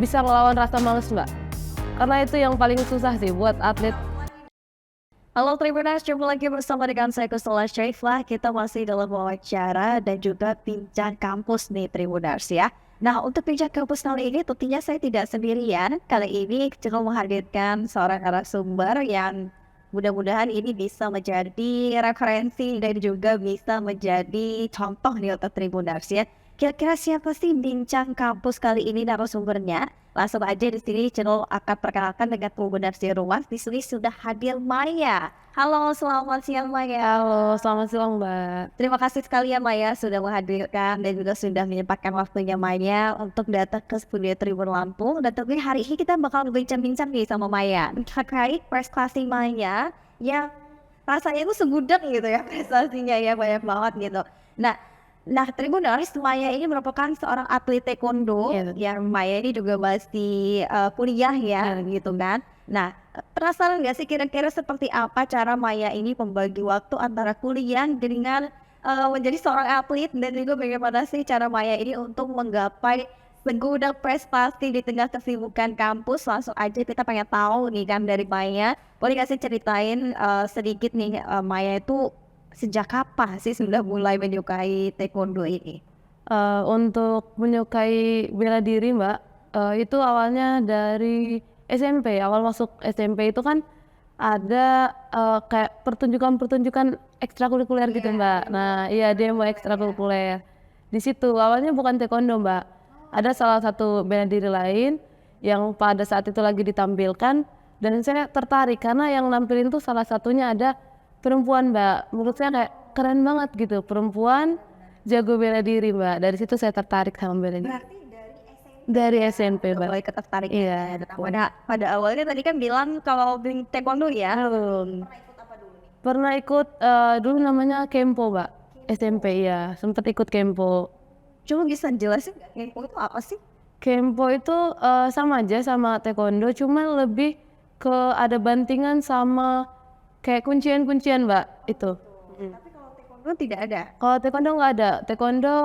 bisa melawan rasa males Mbak. Karena itu yang paling susah sih buat atlet. Halo Tribuners, jumpa lagi bersama dengan saya Kusala Syaiflah. Kita masih dalam wawancara dan juga bincang kampus nih Tribuners ya. Nah, untuk bincang kampus kali ini tentunya saya tidak sendirian. Kali ini kita menghadirkan seorang narasumber yang mudah-mudahan ini bisa menjadi referensi dan juga bisa menjadi contoh nih untuk Tribuners ya. Kira-kira siapa sih bincang kampus kali ini narasumbernya? Langsung aja di sini channel akan perkenalkan dengan Tribuners di rumah. Di sini sudah hadir Maya. Halo, selamat siang Maya. Halo, selamat siang Mbak. Terima kasih sekali ya Maya sudah menghadirkan dan juga sudah menyempatkan waktunya Maya untuk datang ke studio Tribun Lampung. Dan tentunya hari ini kita bakal berbincang-bincang nih sama Maya terkait prestasi Maya yang rasanya itu segudang gitu ya prestasinya ya banyak banget gitu. Nah, Tribuners, Maya ini merupakan seorang atlet taekwondo Iya. yang Maya ini juga masih kuliah ya gitu kan. Nah, penasaran nggak sih kira-kira seperti apa cara Maya ini membagi waktu antara kuliah dengan menjadi seorang atlet dan juga bagaimana sih cara Maya ini untuk menggapai segudang prestasi di tengah kesibukan kampus. Langsung aja kita pengen tahu nih kan dari Maya. Boleh nggak sih ceritain sedikit nih Maya itu sejak kapan sih sudah mulai menyukai taekwondo ini? Untuk menyukai bela diri Mbak, itu awalnya dari SMP. Awal masuk SMP itu kan ada kayak pertunjukan-pertunjukan ekstrakurikuler gitu Mbak. Nah iya demo ekstrakurikuler. Di situ awalnya bukan taekwondo Mbak. Ada salah satu bela diri lain yang pada saat itu lagi ditampilkan dan saya tertarik karena yang nampilin tuh salah satunya ada perempuan Mbak. Menurut saya kayak keren banget gitu, perempuan jago bela diri Mbak. Dari situ saya tertarik sama bela diri. Berarti Dari SMP Mbak. mulai ketertarik. Iya. Nah, pada awalnya tadi kan bilang kalau di taekwondo ya. Belum. Pernah ikut dulu namanya Kempo Mbak. SMP ya, sempet ikut Kempo. Cuma bisa jelasin nggak Kempo itu apa sih? Kempo itu sama aja sama taekwondo, cuma lebih ke ada bantingan sama kayak kuncian-kuncian Mbak itu. Tapi kalau taekwondo tidak ada. Kalau taekwondo nggak ada, taekwondo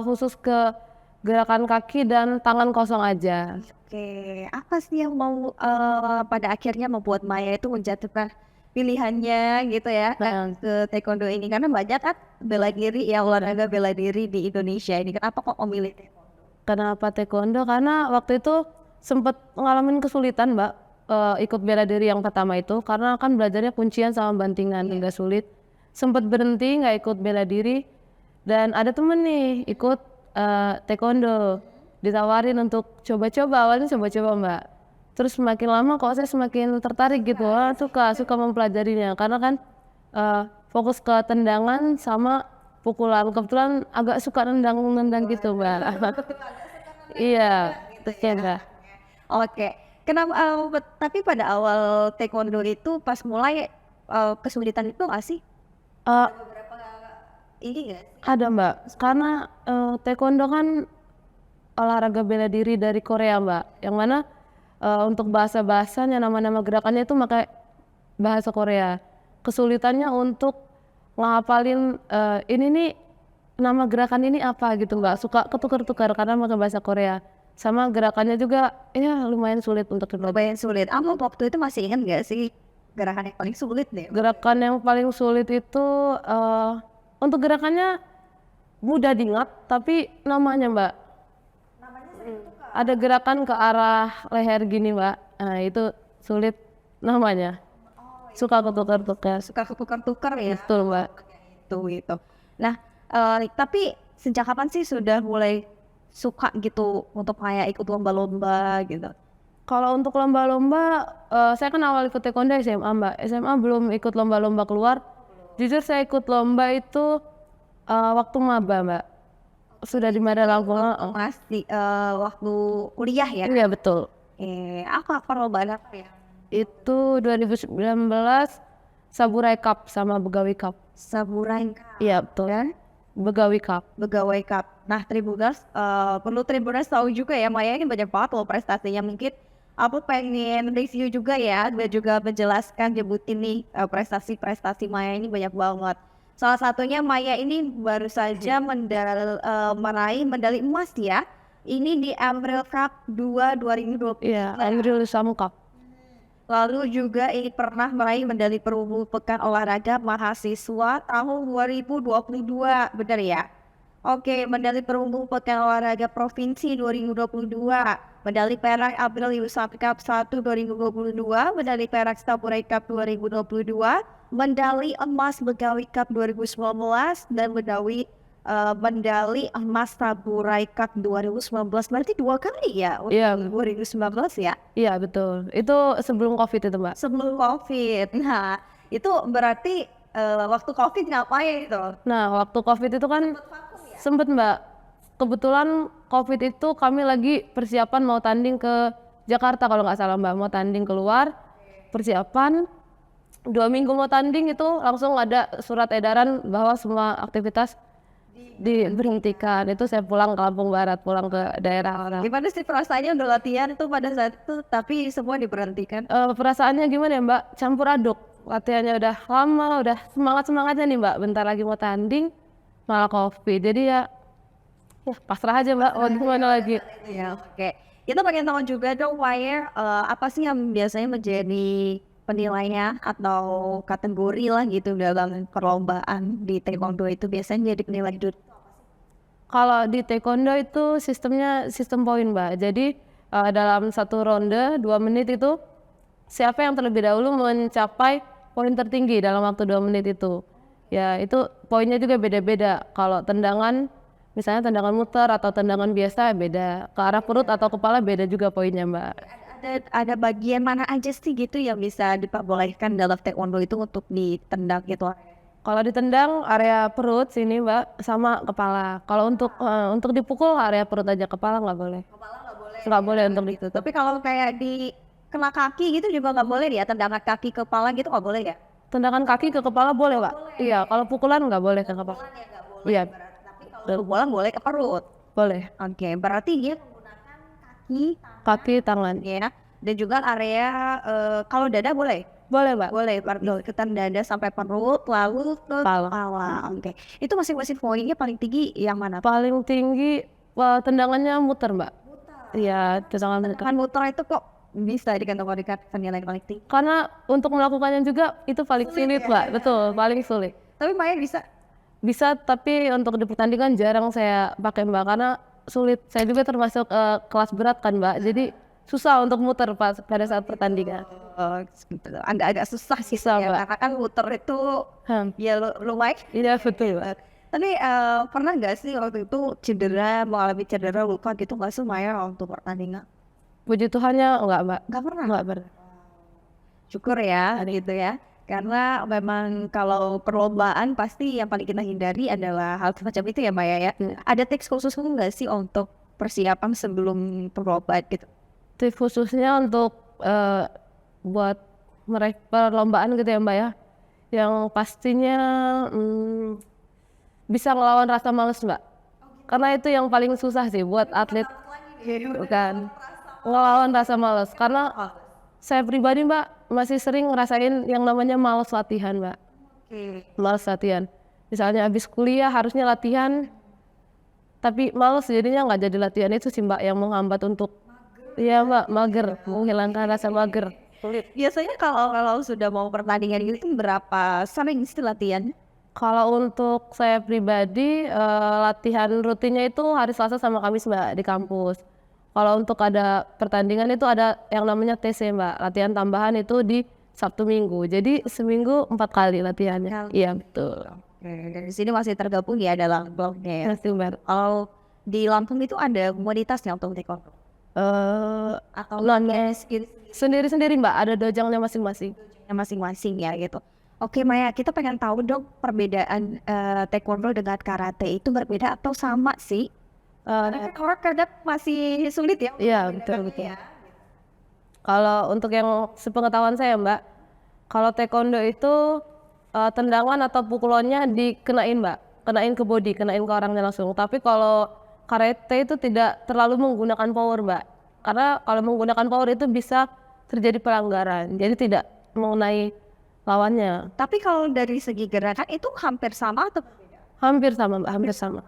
khusus ke gerakan kaki dan tangan kosong aja. Oke, apa sih yang mau pada akhirnya membuat Maya itu menjatuhkan pilihannya gitu ya ke taekwondo ini? Karena banyak kan bela diri ya olahraga bela diri di Indonesia ini. Kenapa kok memilih taekwondo? Kenapa taekwondo? Karena waktu itu sempet ngalamin kesulitan Mbak, ikut bela diri yang pertama itu karena kan belajarnya kuncian sama bantingan agak sulit. Sempet berhenti nggak ikut bela diri dan ada temen nih ikut taekwondo, ditawarin untuk coba-coba. Awalnya coba-coba Mbak, terus semakin lama kok saya semakin tertarik gitu. Suka mempelajarinya karena kan fokus ke tendangan sama pukulan. Kebetulan agak suka nendang gitu Mbak. Iya, betul Mbak. Oke, kenapa? Tapi pada awal taekwondo itu pas mulai kesulitan itu nggak sih? Eh, Beberapa ini nggak sih? ada Mbak, karena taekwondo kan olahraga bela diri dari Korea Mbak, yang mana untuk bahasa-bahasanya nama-nama gerakannya itu pakai bahasa Korea. Kesulitannya untuk ngapalin ini nih nama gerakan ini apa gitu Mbak, suka ketukar-tukar karena pakai bahasa Korea. Sama gerakannya juga ya lumayan sulit untuk dipelajari. Lumayan sulit. Kamu waktu itu masih ingat nggak sih gerakan yang paling sulit deh? Gerakan yang paling sulit itu untuk gerakannya mudah diingat, tapi namanya Mbak. Ada gerakan ke arah leher gini Mbak, nah itu sulit namanya. Suka ketukar-tukar. Suka ketukar-tukar ya? Betul Mbak. Itu. Nah, tapi sejak kapan sih sudah mulai suka gitu untuk kayak ikut lomba-lomba gitu? Kalau untuk lomba-lomba, saya kan awal ikut taekwondo SMA Mbak. SMA belum ikut lomba-lomba keluar. Jujur saya ikut lomba itu waktu maba Mbak. Sudah di Lampung. Masih waktu kuliah ya? Iya betul. Apa perlombaan apa ya? Itu 2019 Saburai Cup sama Begawi Cup. Saburai Iya betul. kan? Begawi Cup. Pegawai Cup. Nah, Tribuners, perlu Tribuners tahu juga ya, Maya ini banyak banget loh prestasinya. Mungkin aku pengen review juga ya, dan juga menjelaskan nyebutin nih prestasi-prestasi Maya ini banyak banget. Salah satunya Maya ini baru saja meraih medali emas ya Ini di April Cup 2020. Iya, Andrew Lusam Cup. Lalu juga ini pernah meraih medali perunggu Pekan Olahraga Mahasiswa tahun 2022, benar ya? Oke, medali perunggu Pekan Olahraga Provinsi 2022, medali perak April Lusam Cup 1 2022, medali perak Saburai Cup 2022, medali emas Begawi Cup 2019, dan medali emas Saburai Cup 2019. Berarti 2 kali ya? Iya. 2019 ya? Iya betul. Itu sebelum COVID itu Mbak. Sebelum COVID. Nah, itu berarti waktu COVID ngapain itu? Nah waktu COVID itu kan sempet Mbak. Kebetulan COVID itu kami lagi persiapan mau tanding ke Jakarta kalau nggak salah Mbak. Mau tanding keluar, persiapan 2 minggu mau tanding itu langsung ada surat edaran bahwa semua aktivitas diberhentikan. Itu saya pulang ke Lampung Barat, pulang ke daerah orang. Gimana sih perasaannya udah latihan tuh pada saat itu, tapi semua diberhentikan? Perasaannya gimana ya Mbak? Campur aduk. Latihannya udah lama, udah semangat-semangatnya nih Mbak. Bentar lagi mau tanding, malah COVID. Jadi ya pasrah aja Mbak. Mau gimana lagi? Ya, oke. Kita pengen tahu juga dong, Wire, apa sih yang biasanya menjadi penilainya atau kategori lah gitu dalam perlombaan di taekwondo itu biasanya jadi penilai juri? Kalau di taekwondo itu sistemnya sistem poin Mbak. Jadi dalam satu ronde 2 menit itu siapa yang terlebih dahulu mencapai poin tertinggi dalam waktu 2 menit itu. Ya itu poinnya juga beda-beda. Kalau tendangan misalnya tendangan muter atau tendangan biasa beda. Ke arah perut atau kepala beda juga poinnya Mbak. Ada bagian mana aja sih gitu yang bisa diperbolehkan dalam taekwondo itu untuk ditendang gitu? Kalau ditendang area perut sini Mbak sama kepala. Kalau untuk dipukul area perut aja, kepala nggak boleh. Kepala nggak boleh. Nggak boleh untuk Gitu. Tapi kalau kayak di kena kaki gitu juga nggak boleh ya, tendangan kaki ke kepala gitu nggak boleh ya? tendangan kaki ke kepala boleh Mbak. Iya, kalau pukulan nggak boleh ke kepala. Pukulan ya nggak boleh. Iya, Tapi kalau pukulan boleh ke perut. boleh. Oke, berarti dia menggunakan kaki, Kaki, tangan. ya, dan juga area kalau dada boleh. Boleh Mbak. Boleh, ikutan dada sampai perut, lalu ke Kepala. kepala. Oke. Itu masing-masing poinnya paling tinggi yang mana? Paling tinggi tendangannya muter Mbak. Iya, tendangan muter. Kan muter itu kok bisa dikategorikan penilaian paling tinggi. Karena untuk melakukannya juga itu paling sulit Mbak. Betul, paling sulit. Tapi Maya bisa. Bisa, tapi untuk di pertandingan jarang saya pakai Mbak karena sulit. Saya juga termasuk kelas berat kan Mbak. Jadi susah untuk muter pada saat pertandingan. Gitu. Agak-agak susah sih Susah, ya, Mbak. karena kan muter itu ya lumayan. Iya betul Mbak. Tapi pernah nggak sih waktu itu mengalami cedera luka gitu nggak sih Maya untuk pertandingan? Puji Tuhannya enggak Mbak. Nggak pernah. Enggak pernah. Syukur ya gitu ya. Karena memang kalau perlombaan pasti yang paling kita hindari adalah hal semacam itu ya Maya ya. Ada tips khusus nggak sih untuk persiapan sebelum perlombaan gitu? Tips khususnya untuk buat meraih perlombaan gitu ya Mbak ya. Yang pastinya bisa ngelawan rasa males Mbak. Karena itu yang paling susah sih buat atlet. Bukan. Ngelawan rasa males. Karena saya pribadi Mbak masih sering ngerasain yang namanya males latihan Mbak. Males latihan. Misalnya habis kuliah harusnya latihan, tapi males jadinya nggak jadi latihan. Itu sih Mbak yang menghambat untuk iya Mbak, mager, menghilangkan rasa mager. Sulit. Biasanya kalau sudah mau pertandingan gitu berapa sering sih latihan? Kalau untuk saya pribadi latihan rutinnya itu hari Selasa sama Kamis Mbak di kampus. Kalau untuk ada pertandingan itu ada yang namanya TC Mbak, latihan tambahan itu di Sabtu Minggu. Jadi seminggu 4 kali latihannya. Iya betul. Dan di sini masih tergabung ya dalam blognya ya. Terus Mbak. Kalau di Lampung itu ada komunitasnya untuk taekwondo? Atau gitu? Sendiri-sendiri Mbak, ada dojangnya masing-masing. Masing-masing ya gitu. Oke Maya, kita pengen tahu dong perbedaan taekwondo dengan karate itu berbeda atau sama sih? Orang kadang masih sulit ya. Iya betul. Kalau untuk yang sepengetahuan saya Mbak, kalau taekwondo itu tendangan atau pukulannya dikenain Mbak, kenain ke body, kenain ke orangnya langsung. Tapi kalau karate itu tidak terlalu menggunakan power Mbak, karena kalau menggunakan power itu bisa terjadi pelanggaran, jadi tidak mengenai lawannya. Tapi kalau dari segi gerakan itu hampir sama atau berbeda? Hampir sama Mbak, hampir sama.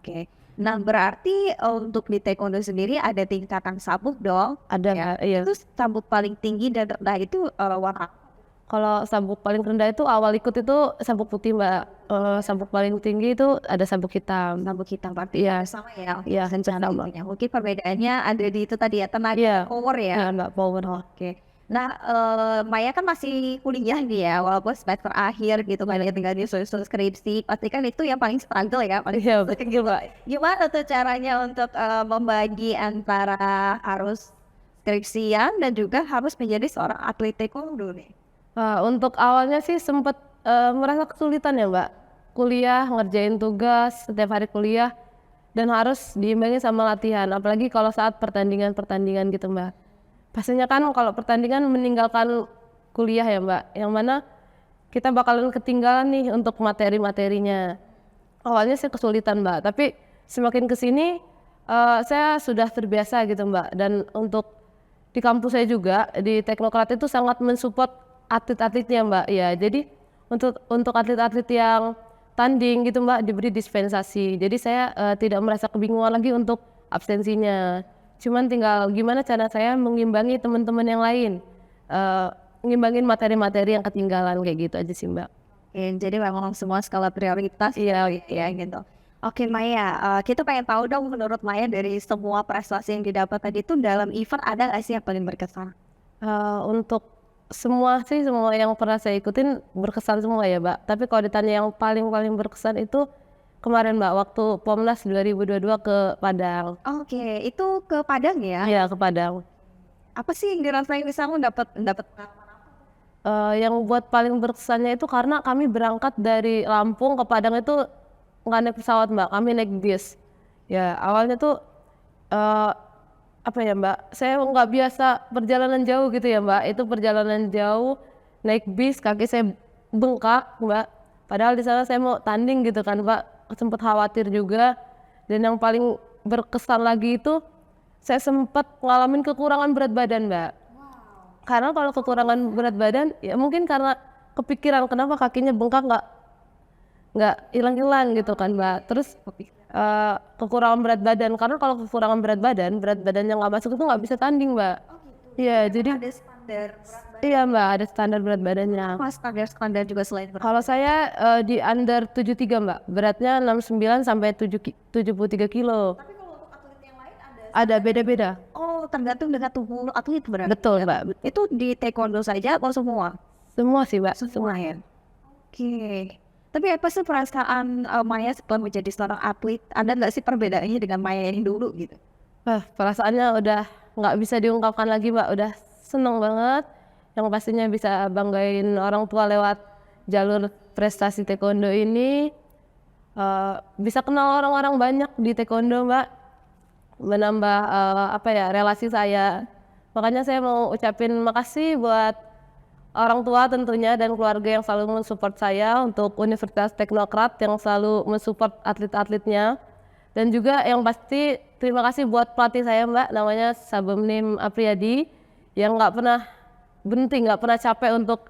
Oke. Nah, berarti untuk di taekwondo sendiri ada tingkatan sabuk dong. Ada Ya. iya. Terus sabuk paling tinggi dan rendah itu warna Kalau sabuk paling rendah itu awal ikut itu sabuk putih Mbak. Sabuk paling tinggi itu ada sabuk hitam. sabuk hitam, berarti Iya. sama ya. Iya, Cara sama. ininya. Mungkin perbedaannya ada di itu tadi ya, tenaga Iya. power ya. Iya Mbak, power. Oke. Nah, Maya kan masih kuliah nih ya, walaupun semester akhir gitu kan, ya tinggal disusun skripsi. Pasti kan itu yang paling struggle ya, paling Iya, susah betul gitu. Mbak. Gimana tuh caranya untuk membagi antara harus skripsian dan juga harus menjadi seorang atlet taekwondo nih? Untuk awalnya sih sempet merasa kesulitan ya Mbak. Kuliah, ngerjain tugas, setiap hari kuliah, dan harus diimbangi sama latihan. Apalagi kalau saat pertandingan-pertandingan gitu Mbak. Pastinya kan kalau pertandingan meninggalkan kuliah ya Mbak, yang mana kita bakalan ketinggalan nih untuk materi-materinya. Awalnya sih kesulitan Mbak, tapi semakin kesini saya sudah terbiasa gitu Mbak. Dan untuk di kampus saya juga di Teknokrat itu sangat mensupport atlet-atletnya Mbak. Ya, jadi untuk atlet-atlet yang tanding gitu Mbak diberi dispensasi. Jadi saya tidak merasa kebingungan lagi untuk absensinya. Cuman tinggal gimana cara saya mengimbangi teman-teman yang lain, ngimbangin materi-materi yang ketinggalan kayak gitu aja sih Mbak. Oke, jadi memang semua skala prioritas Iya, ya gitu. Oke Maya, kita pengen tahu dong menurut Maya dari semua prestasi yang didapat tadi itu dalam event ada nggak sih yang paling berkesan? Untuk semua sih, semua yang pernah saya ikutin berkesan semua ya Mbak. Tapi kalau ditanya yang paling berkesan itu kemarin Mbak, waktu Pomnas 2022 ke Padang. Oke, itu ke Padang ya? Iya, ke Padang. Apa sih yang dirasain di sana dapat pengalaman apa? Yang buat paling berkesannya itu karena kami berangkat dari Lampung ke Padang itu nggak naik pesawat Mbak, kami naik bis. Ya awalnya tuh apa ya Mbak, saya nggak biasa perjalanan jauh gitu ya Mbak. Itu perjalanan jauh naik bis, kaki saya bengkak Mbak. Padahal di sana saya mau tanding gitu kan Mbak, sempet khawatir juga. Dan yang paling berkesan lagi itu saya sempat ngalamin kekurangan berat badan Mbak. Karena kalau kekurangan berat badan ya mungkin karena kepikiran kenapa kakinya bengkak nggak hilang-hilang gitu kan Mbak. Terus kekurangan berat badan, karena kalau kekurangan berat badannya nggak masuk itu nggak bisa tanding Mbak. Iya, jadi Ada standar berat badan. iya Mbak, ada standar berat badannya. Apa standar juga selain berat? Kalau saya di under 73 Mbak, beratnya 69 sampai 73 kilo. Tapi kalau untuk atlet yang lain ada? Ada beda-beda. Oh, tergantung dengan tubuh atlet berarti. Betul Mbak, Itu di taekwondo saja atau semua? semua sih Mbak, Semua ya. Oke. Tapi apa sih perasaan Maya setelah menjadi seorang atlet? Ada nggak sih perbedaannya dengan Maya yang dulu gitu? Perasaannya udah nggak bisa diungkapkan lagi Mbak, udah seneng banget. Yang pastinya bisa banggain orang tua lewat jalur prestasi taekwondo ini. Bisa kenal orang-orang banyak di taekwondo Mbak, menambah apa ya, relasi saya. Makanya saya mau ucapin makasih buat orang tua tentunya dan keluarga yang selalu mensupport saya, untuk Universitas Teknokrat yang selalu mensupport atlet-atletnya, dan juga yang pasti terima kasih buat pelatih saya Mbak, namanya Sabemnim Apriyadi, yang nggak pernah berhenti, nggak pernah capek untuk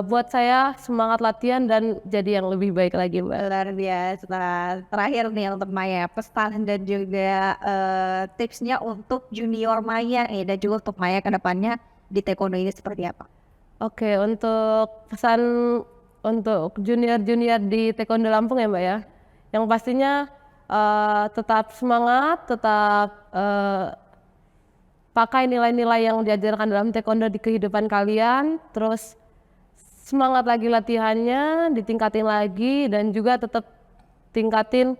buat saya semangat latihan dan jadi yang lebih baik lagi Mbak. Luar biasa. Terakhir nih untuk Maya, pesan dan juga tipsnya untuk junior Maya nih, dan juga untuk Maya ke depannya di taekwondo ini seperti apa? Oke, untuk pesan untuk junior-junior di Taekwondo Lampung ya Mbak ya, yang pastinya tetap semangat, tetap pakai nilai-nilai yang diajarkan dalam Taekwondo di kehidupan kalian, terus semangat lagi latihannya, ditingkatin lagi, dan juga tetap tingkatin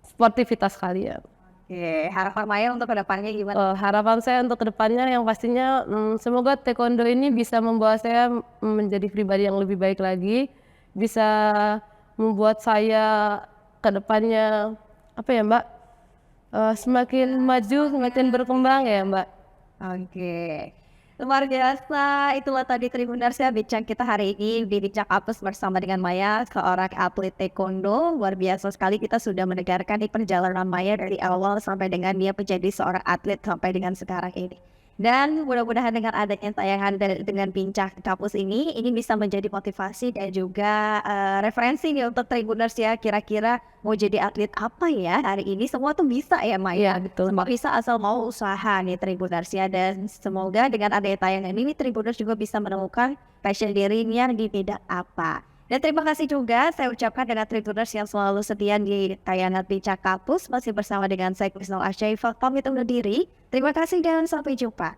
sportivitas kalian. Oke, harapan Maya untuk kedepannya gimana? Harapan saya untuk kedepannya yang pastinya semoga taekwondo ini bisa membawa saya menjadi pribadi yang lebih baik lagi, bisa membuat saya kedepannya apa ya Mbak, semakin maju, semakin berkembang ya Mbak. Oke, luar biasa. Itulah tadi Tribuners ya, bincang kita hari ini di Bincang Apes bersama dengan Maya, seorang atlet taekwondo. Luar biasa sekali, kita sudah mendengarkan di perjalanan Maya dari awal sampai dengan dia menjadi seorang atlet sampai dengan sekarang ini. Dan mudah-mudahan dengan adanya tayangan dengan Bincang Kampus ini bisa menjadi motivasi dan juga referensi nih untuk Tribuners ya. Kira-kira mau jadi atlet apa ya hari ini? Semua tuh bisa ya, Mai. Iya, betul. Semua bisa asal mau usaha nih Tribuners ya. Dan semoga dengan adanya tayangan ini Tribuners juga bisa menemukan passion dirinya di bidang apa. Dan terima kasih juga saya ucapkan dengan Tribuners yang selalu setia di tayangan Bincang Kampus. Masih bersama dengan saya Krisnal Asyaifah, pamit undur diri. Terima kasih dan sampai jumpa.